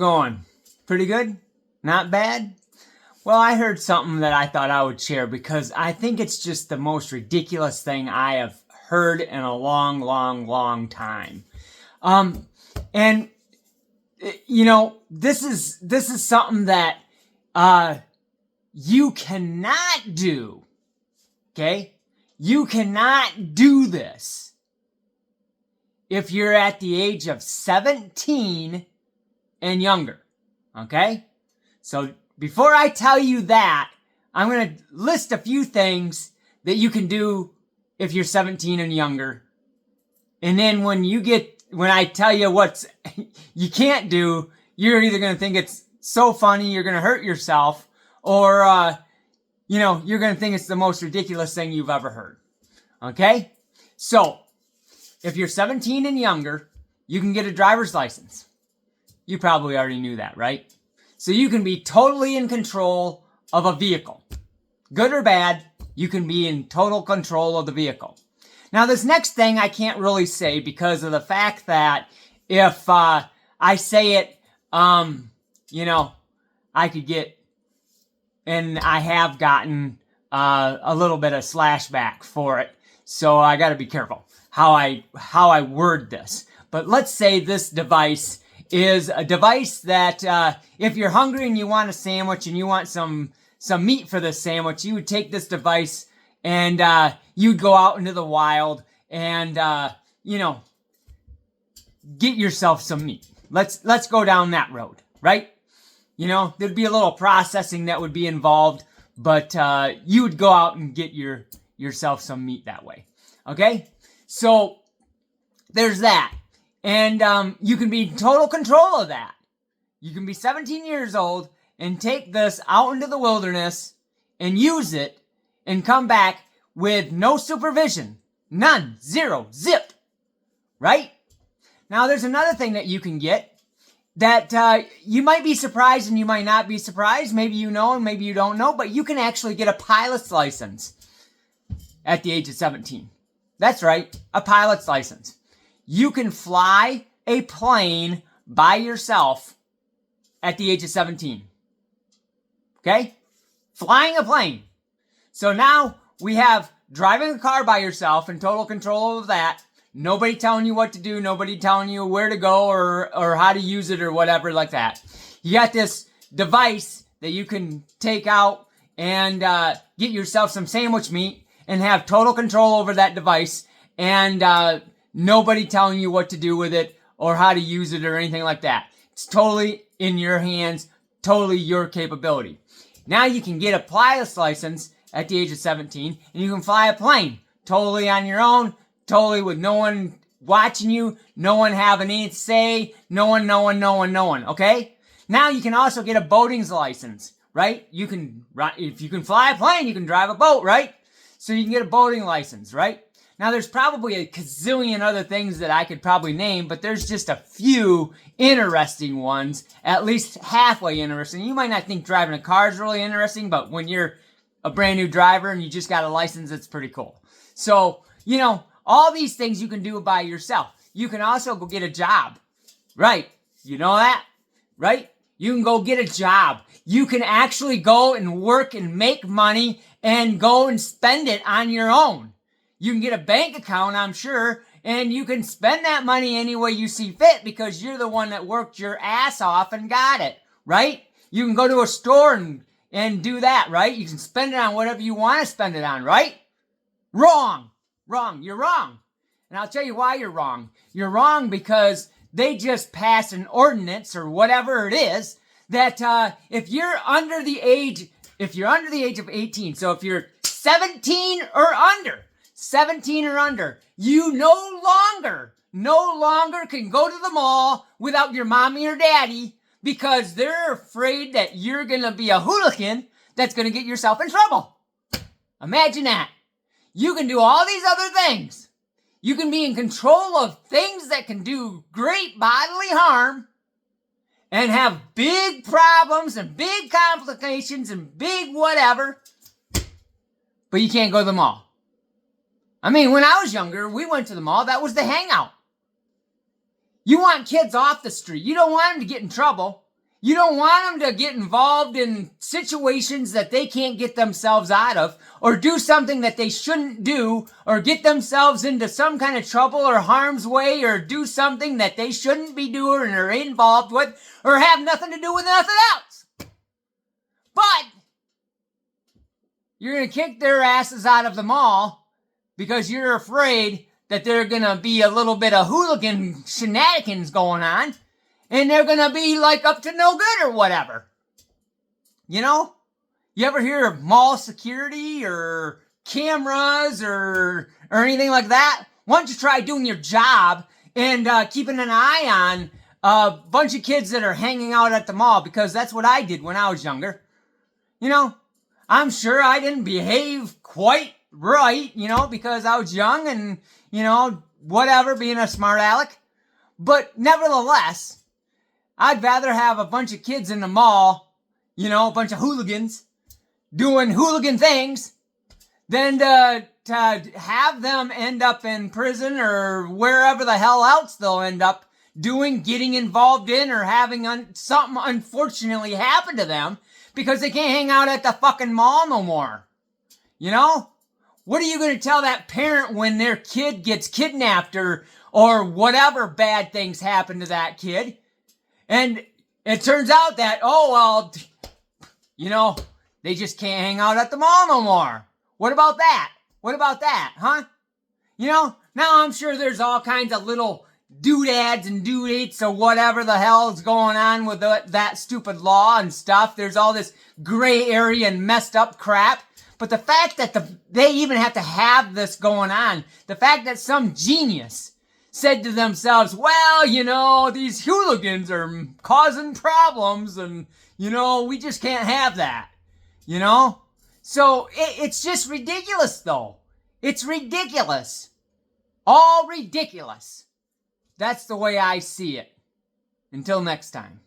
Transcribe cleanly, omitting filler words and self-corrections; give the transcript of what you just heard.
going? Pretty good? Not bad? Well, I heard something that I thought I would share because I think it's just the most ridiculous thing I have heard in a long, long, long time. And you know, this is something that you cannot do. Okay? You cannot do this if you're at the age of 17 and younger. Okay? So before I tell you that, I'm going to list a few things that you can do if you're 17 and younger. And then when I tell you what you can't do, you're either going to think it's so funny, you're going to hurt yourself, or, you're going to think it's the most ridiculous thing you've ever heard. Okay? So, if you're 17 and younger, you can get a driver's license. You probably already knew that, right? So you can be totally in control of a vehicle. Good or bad, you can be in total control of the vehicle. Now, this next thing I can't really say because of the fact that if I say it, I could get, and I have gotten a little bit of slashback for it. So I got to be careful how I word this. But let's say this device is a device that if you're hungry and you want a sandwich and you want some meat for this sandwich, you would take this device and you'd go out into the wild and get yourself some meat. Let's go down that road, right? There'd be a little processing that would be involved, but you would go out and get yourself some meat that way. Okay? So there's that. And you can be in total control of that. You can be 17 years old and take this out into the wilderness and use it and come back with no supervision. None. Zero. Zip. Right? Now, there's another thing that you can get that you might be surprised and you might not be surprised. Maybe you know and maybe you don't know, but you can actually get a pilot's license at the age of 17. That's right. A pilot's license. You can fly a plane by yourself at the age of 17. Okay? Flying a plane. So now we have driving a car by yourself in total control of that. Nobody telling you what to do. Nobody telling you where to go or how to use it or whatever like that. You got this device that you can take out and get yourself some sandwich meat and have total control over that device and nobody telling you what to do with it or how to use it or anything like that. It's totally in your hands, totally your capability. Now you can get a pilot's license at the age of 17 and you can fly a plane totally on your own, totally with no one watching you, no one having any say, no one, okay? Now you can also get a boating's license, right? If you can fly a plane, you can drive a boat, right? So you can get a boating license, right? Now, there's probably a gazillion other things that I could probably name, but there's just a few interesting ones, at least halfway interesting. You might not think driving a car is really interesting, but when you're a brand new driver and you just got a license, it's pretty cool. So, all these things you can do by yourself. You can also go get a job, right? You know that, right? You can go get a job. You can actually go and work and make money and go and spend it on your own. You can get a bank account, I'm sure, and you can spend that money any way you see fit because you're the one that worked your ass off and got it, right? You can go to a store and do that, right? You can spend it on whatever you want to spend it on, right? Wrong. You're wrong. And I'll tell you why you're wrong. You're wrong because they just passed an ordinance or whatever it is that if you're under the age of 18, so if you're 17 or under, you no longer can go to the mall without your mommy or daddy because they're afraid that you're going to be a hooligan that's going to get yourself in trouble. Imagine that. You can do all these other things. You can be in control of things that can do great bodily harm and have big problems and big complications and big whatever, but you can't go to the mall. I mean, when I was younger, we went to the mall. That was the hangout. You want kids off the street. You don't want them to get in trouble. You don't want them to get involved in situations that they can't get themselves out of, or do something that they shouldn't do, or get themselves into some kind of trouble or harm's way, or do something that they shouldn't be doing or involved with, or have nothing to do with nothing else. But you're going to kick their asses out of the mall because you're afraid that they're going to be a little bit of hooligan shenanigans going on, and they're going to be like up to no good or whatever. You know? You ever hear of mall security or cameras or anything like that? Why don't you try doing your job and keeping an eye on a bunch of kids that are hanging out at the mall, because that's what I did when I was younger. You know, I'm sure I didn't behave quite right, you know, because I was young and, you know, whatever, being a smart aleck. But nevertheless, I'd rather have a bunch of kids in the mall, you know, a bunch of hooligans doing hooligan things than to have them end up in prison or wherever the hell else they'll end up doing, getting involved in, or having something unfortunately happen to them because they can't hang out at the fucking mall no more. You know? What are you going to tell that parent when their kid gets kidnapped or whatever bad things happen to that kid? And it turns out that, oh, well, you know, they just can't hang out at the mall no more. What about that? What about that, huh? You know, now I'm sure there's all kinds of little doodads and doodates or whatever the hell is going on with that stupid law and stuff. There's all this gray area and messed up crap. But the fact that they even have to have this going on, the fact that some genius said to themselves, well, you know, these hooligans are causing problems and, you know, we just can't have that, you know? So it's just ridiculous, though. It's ridiculous. All ridiculous. That's the way I see it. Until next time.